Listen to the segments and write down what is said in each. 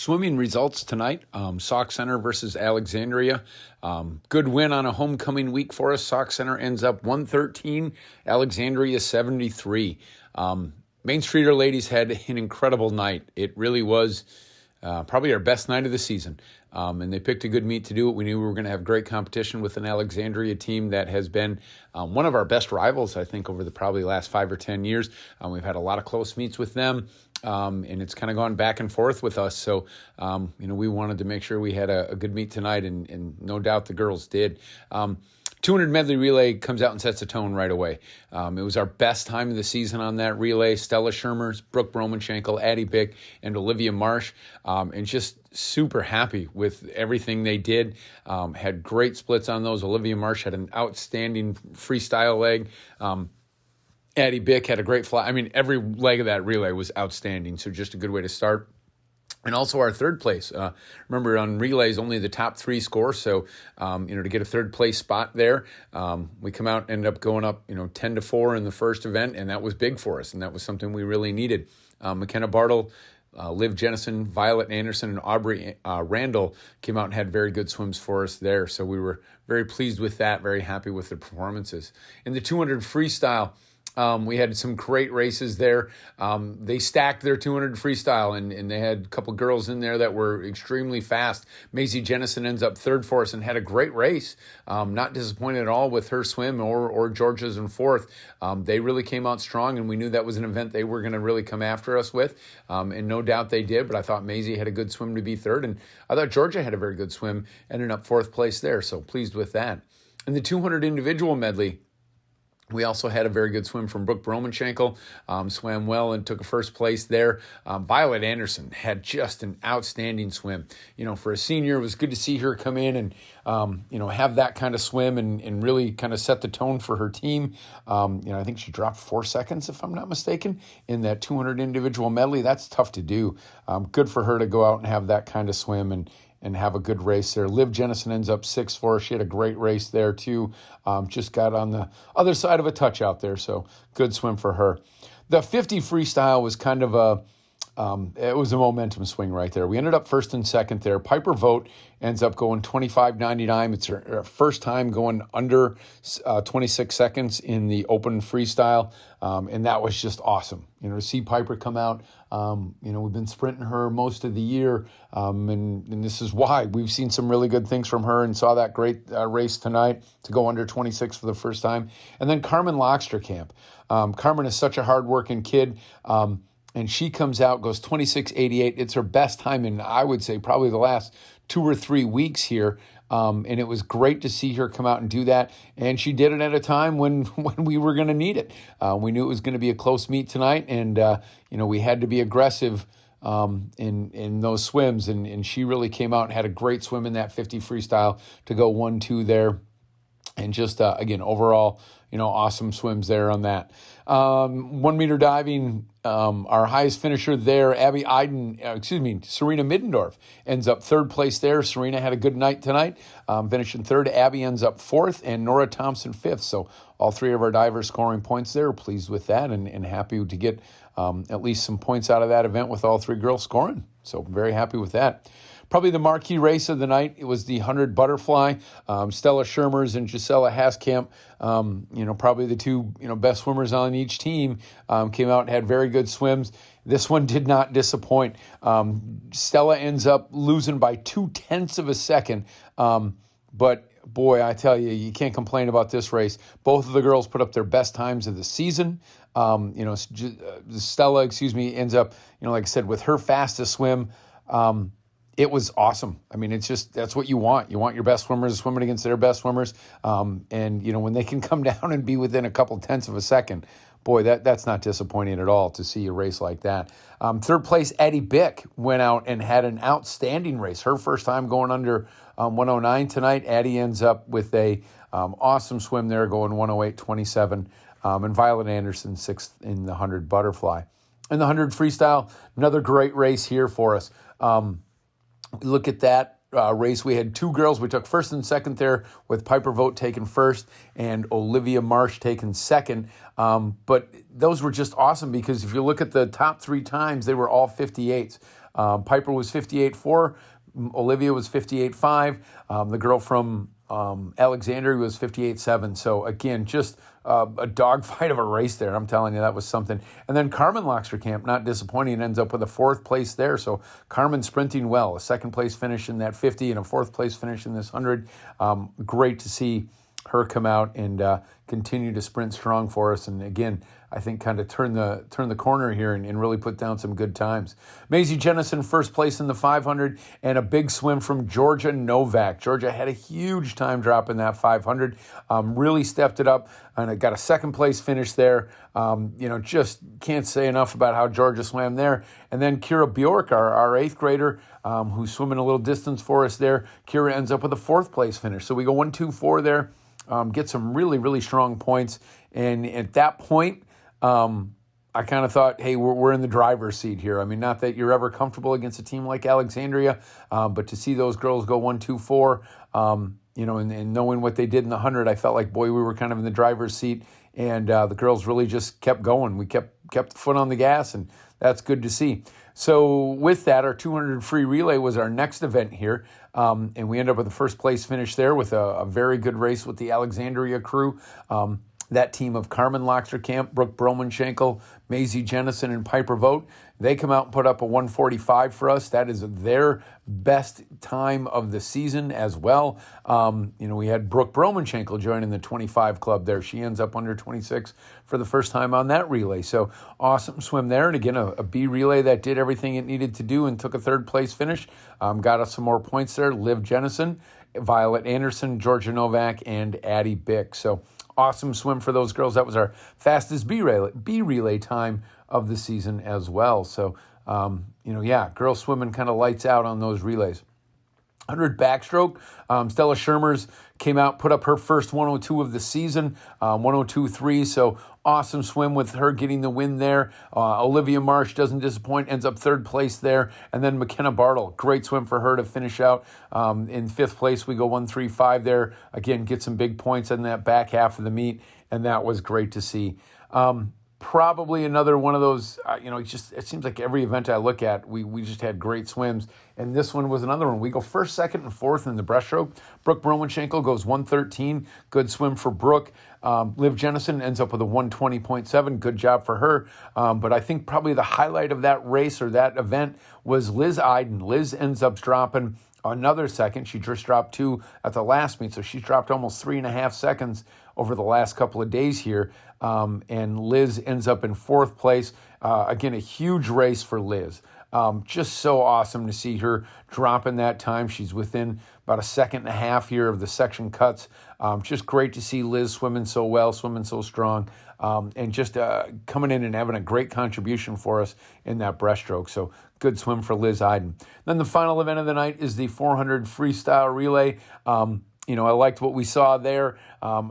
Swimming results tonight, Sauk Center versus Alexandria. Good win on a homecoming week for us. Sauk Center ends up 113, Alexandria 73. Main Streeter ladies had an incredible night. It really was probably our best night of the season. And they picked a good meet to do it. We knew we were going to have great competition with an Alexandria team that has been one of our best rivals, I think, over the probably last 5 or 10 years. We've had a lot of close meets with them. And it's kind of gone back and forth with us. So, we wanted to make sure we had a good meet tonight, and no doubt the girls did. 200 medley relay comes out and sets a tone right away. It was our best time of the season on that relay. Stella Schermers, Brooke Bromanshenkel, Addie Bick, and Olivia Marsh. And just super happy with everything they did. Had great splits on those. Olivia Marsh had an outstanding freestyle leg. Addie Bick had a great fly. I mean, every leg of that relay was outstanding, so just a good way to start. And also our third place. Remember, on relays, only the top 3 score, so, to get a third place spot there, we come out, ended up going up, 10-4 in the first event, and that was big for us, and that was something we really needed. McKenna Bartle, Liv Jennison, Violet Anderson, and Aubrey Randall came out and had very good swims for us there, so we were very pleased with that, very happy with the performances. In the 200 freestyle, we had some great races there. They stacked their 200 freestyle, and they had a couple girls in there that were extremely fast. Maisie Jennison ends up third for us and had a great race. Not disappointed at all with her swim or Georgia's in fourth. They really came out strong, and we knew that was an event they were going to really come after us with. And no doubt they did, but I thought Maisie had a good swim to be third, and I thought Georgia had a very good swim, ended up fourth place there, so pleased with that. In the 200 individual medley, we also had a very good swim from Brooke Bromanshenkel, swam well and took a first place there. Violet Anderson had just an outstanding swim. For a senior, it was good to see her come in and, have that kind of swim and really kind of set the tone for her team. I think she dropped 4 seconds, if I'm not mistaken, in that 200 individual medley. That's tough to do. Good for her to go out and have that kind of swim and have a good race there. Liv Jennison ends up 6th for her. She had a great race there, too. Just got on the other side of a touch out there, so good swim for her. The 50 freestyle was kind of it was a momentum swing right there. We ended up first and second there. Piper Vogt ends up going 25.99. It's her first time going under 26 seconds in the open freestyle, and that was just awesome. To see Piper come out, we've been sprinting her most of the year, and this is why. We've seen some really good things from her and saw that great race tonight to go under 26 for the first time. And then Carmen Locksterkamp. Carmen is such a hardworking kid. And she comes out, goes 26.88. It's her best time in, I would say, probably the last 2 or 3 weeks here. And it was great to see her come out and do that. And she did it at a time when we were going to need it. We knew it was going to be a close meet tonight. And, we had to be aggressive in those swims. And she really came out and had a great swim in that 50 freestyle to go 1-2 there. And just, again, overall, awesome swims there on that. 1 meter diving, our highest finisher there, Serena Middendorf ends up third place there. Serena had a good night tonight, finishing third. Abby ends up fourth, and Nora Thompson fifth. So all 3 of our divers scoring points there. Pleased with that and happy to get at least some points out of that event with all 3 girls scoring. So very happy with that. Probably the marquee race of the night, it was the 100 butterfly. Stella Schermers and Gisela Haskamp, probably the 2 best swimmers on each team, came out and had very good swims. This one did not disappoint. Stella ends up losing by 0.2 of a second. But boy, I tell you, you can't complain about this race. Both of the girls put up their best times of the season. Stella, ends up, like I said, with her fastest swim. It was awesome. I mean, it's just, that's what you want. You want your best swimmers swimming against their best swimmers. And, when they can come down and be within a couple tenths of a second, boy, that's not disappointing at all to see a race like that. Third place, Addie Bick went out and had an outstanding race. Her first time going under 109 tonight. Addie ends up with a awesome swim there, going 108.27. And Violet Anderson, 6th in the 100 butterfly. In the 100 freestyle, another great race here for us. Look at that race. We had 2 girls. We took first and second there, with Piper Vogt taking first and Olivia Marsh taking second. But those were just awesome because if you look at the top 3 times, they were all 58s. Piper was 58.4. Olivia was 58.5. The girl from Alexandria was 58.7. So again, just a dogfight of a race there. I'm telling you, that was something. And then Carmen Loxter-Camp, not disappointing, ends up with a 4th place there. So Carmen sprinting well, a 2nd place finish in that 50 and a 4th place finish in this 100. Great to see her come out and continue to sprint strong for us. And again, I think kind of turn the corner here and really put down some good times. Maisie Jennison, 1st place in the 500, and a big swim from Georgia Novak. Georgia had a huge time drop in that 500, really stepped it up, and it got a 2nd place finish there. Just can't say enough about how Georgia swam there. And then Kira Bjork, our 8th grader, who's swimming a little distance for us there. Kira ends up with a 4th place finish. So we go 1, 2, 4 there. Get some really, really strong points. And at that point, I kind of thought, hey, we're in the driver's seat here. I mean, not that you're ever comfortable against a team like Alexandria, but to see those girls go 1, 2, 4, and knowing what they did in the 100, I felt like, boy, we were kind of in the driver's seat. And the girls really just kept going. We kept the foot on the gas, and that's good to see. So with that, our 200 free relay was our next event here. And we ended up with a 1st place finish there with a very good race with the Alexandria crew. That team of Carmen Loxter-Camp, Brooke Broman-Schenkel, Maisie Jennison, and Piper Vogt, they come out and put up a 1:45 for us. That is their best time of the season as well. We had Brooke Broman-Schenkel joining the 25 club there. She ends up under 26 for the first time on that relay. So awesome swim there. And again, a B relay that did everything it needed to do and took a 3rd place finish. Got us some more points there. Liv Jennison, Violet Anderson, Georgia Novak, and Addie Bick. So awesome swim for those girls. That was our fastest B relay time of the season as well. So, girls swimming kind of lights out on those relays. 100 backstroke. Stella Schermers came out, put up her first 102 of the season, 102.3. So awesome swim with her getting the win there. Olivia Marsh doesn't disappoint, ends up 3rd place there. And then McKenna Bartle, great swim for her to finish out. In 5th place, we go 1:35 there. Again, get some big points in that back half of the meet, and that was great to see. Probably another one of those, it seems like every event I look at, we just had great swims. And this one was another one. We go 1st, 2nd, and 4th in the breaststroke. Brooke Broman-Schenkel goes 1:13. Good swim for Brooke. Liv Jennison ends up with a 1:20.7. Good job for her. But I think probably the highlight of that race or that event was Liz Iden. Liz ends up dropping another 2nd. She just dropped 2 at the last meet. So she dropped almost 3.5 seconds over the last couple of days here. And Liz ends up in 4th place. Again, a huge race for Liz. Just so awesome to see her dropping that time. She's within about a 1.5 here of the section cuts. Just great to see Liz swimming so well, swimming so strong, and just coming in and having a great contribution for us in that breaststroke. So good swim for Liz Iden. Then the final event of the night is the 400 freestyle relay. I liked what we saw there.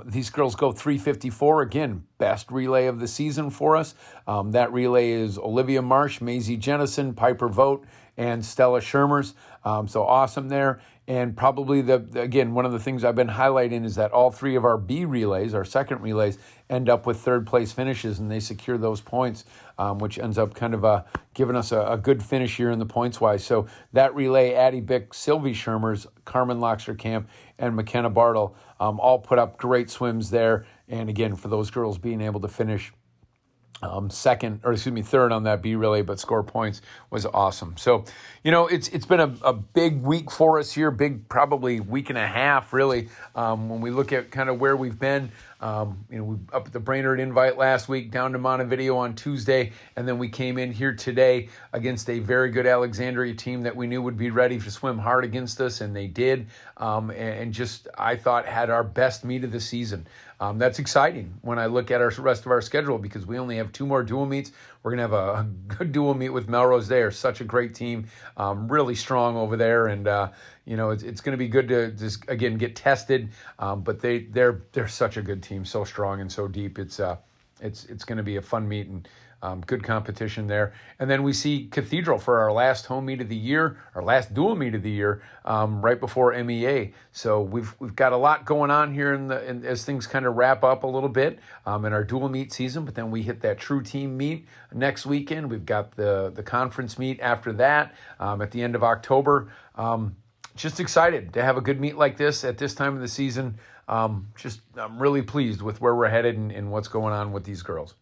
These girls go 3:54. Again, best relay of the season for us. That relay is Olivia Marsh, Maisie Jennison, Piper Vogt, and Stella Schermers. So awesome there. And probably, again, one of the things I've been highlighting is that all 3 of our B relays, our 2nd relays, end up with 3rd place finishes, and they secure those points, which ends up kind of giving us a good finish here in the points-wise. So that relay, Addie Bick, Sylvie Schermers, Carmen Loxter-Camp, and McKenna Bartle all put up great swims there. And again, for those girls being able to finish third on that B relay, but score points was awesome. So, it's been a big week for us here, probably week and a half, really, when we look at kind of where we've been. We up at the Brainerd Invite last week, down to Montevideo on Tuesday, and then we came in here today against a very good Alexandria team that we knew would be ready to swim hard against us, and they did, and just, I thought, had our best meet of the season. That's exciting when I look at our rest of our schedule, because we only have 2 more dual meets. We're going to have a good dual meet with Melrose. They are such a great team, really strong over there, and it's going to be good to just again get tested. But they're such a good team, so strong and so deep. It's going to be a fun meet, and Good competition there. And then we see Cathedral for our last home meet of the year, our last dual meet of the year, right before MEA. So we've got a lot going on here as things kind of wrap up a little bit in our dual meet season. But then we hit that true team meet next weekend. We've got the conference meet after that at the end of October. Just excited to have a good meet like this at this time of the season. I'm really pleased with where we're headed and what's going on with these girls.